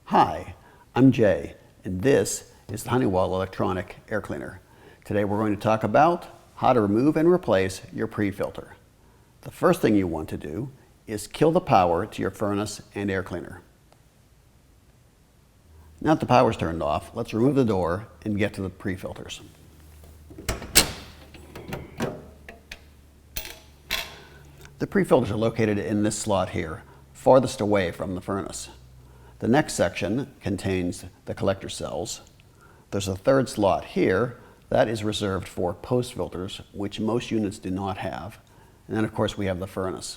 Hi, I'm Jay, and this is the Honeywell electronic air cleaner. Today we're going to talk about how to remove and replace your pre-filter. The first thing you want to do is kill the power to your furnace and air cleaner. Now that the power's turned off, let's remove the door and get to the pre-filters. The pre-filters are located in this slot here, farthest away from the furnace. The next section contains the collector cells. There's a third slot here that is reserved for post filters, which most units do not have. And then of course we have the furnace.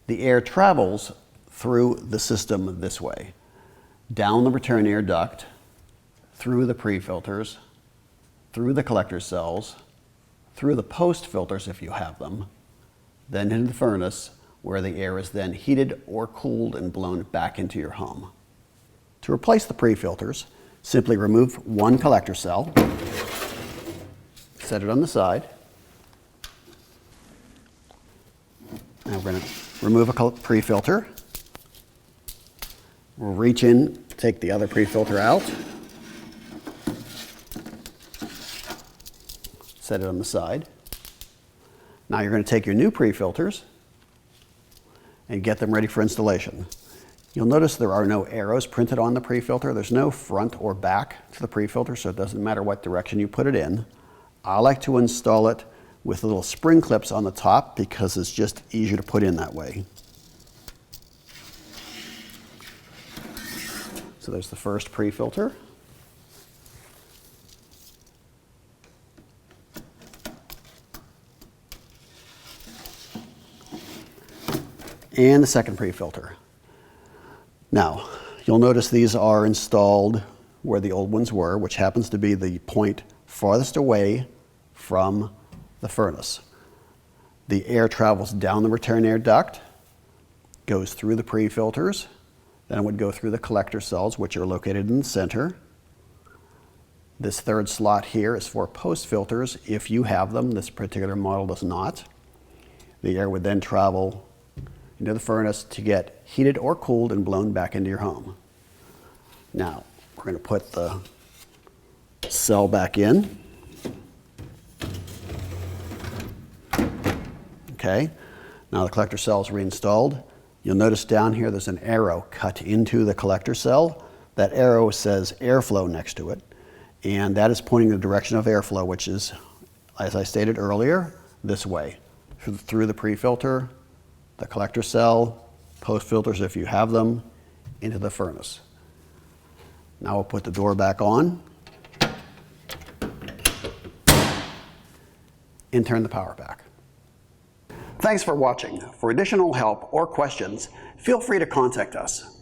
The air travels through the system this way, down the return air duct, through the pre-filters, through the collector cells, through the post filters if you have them, then into the furnace, where the air is then heated or cooled and blown back into your home. To replace the pre-filters, simply remove one collector cell, set it on the side. Now we're going to remove a pre-filter. We'll reach in, take the other pre-filter out, set it on the side. Now you're going to take your new pre-filters and get them ready for installation. You'll notice there are no arrows printed on the pre-filter. There's no front or back to the pre-filter, so it doesn't matter what direction you put it in. I like to install it with little spring clips on the top because it's just easier to put in that way. So there's the first pre-filter. And the second pre-filter. Now, you'll notice these are installed where the old ones were, which happens to be the point farthest away from the furnace. The air travels down the return air duct, goes through the pre-filters, then it would go through the collector cells, which are located in the center. This third slot here is for post filters if you have them. This particular model does not. The air would then travel into the furnace to get heated or cooled and blown back into your home. Now, we're going to put the cell back in. Okay, now the collector cell is reinstalled. You'll notice down here there's an arrow cut into the collector cell. That arrow says airflow next to it, and that is pointing the direction of airflow, which is, as I stated earlier, this way, through the pre-filter, the collector cell, post filters if you have them, into the furnace. Now we'll put the door back on and turn the power back. Thanks for watching. For additional help or questions, feel free to contact us.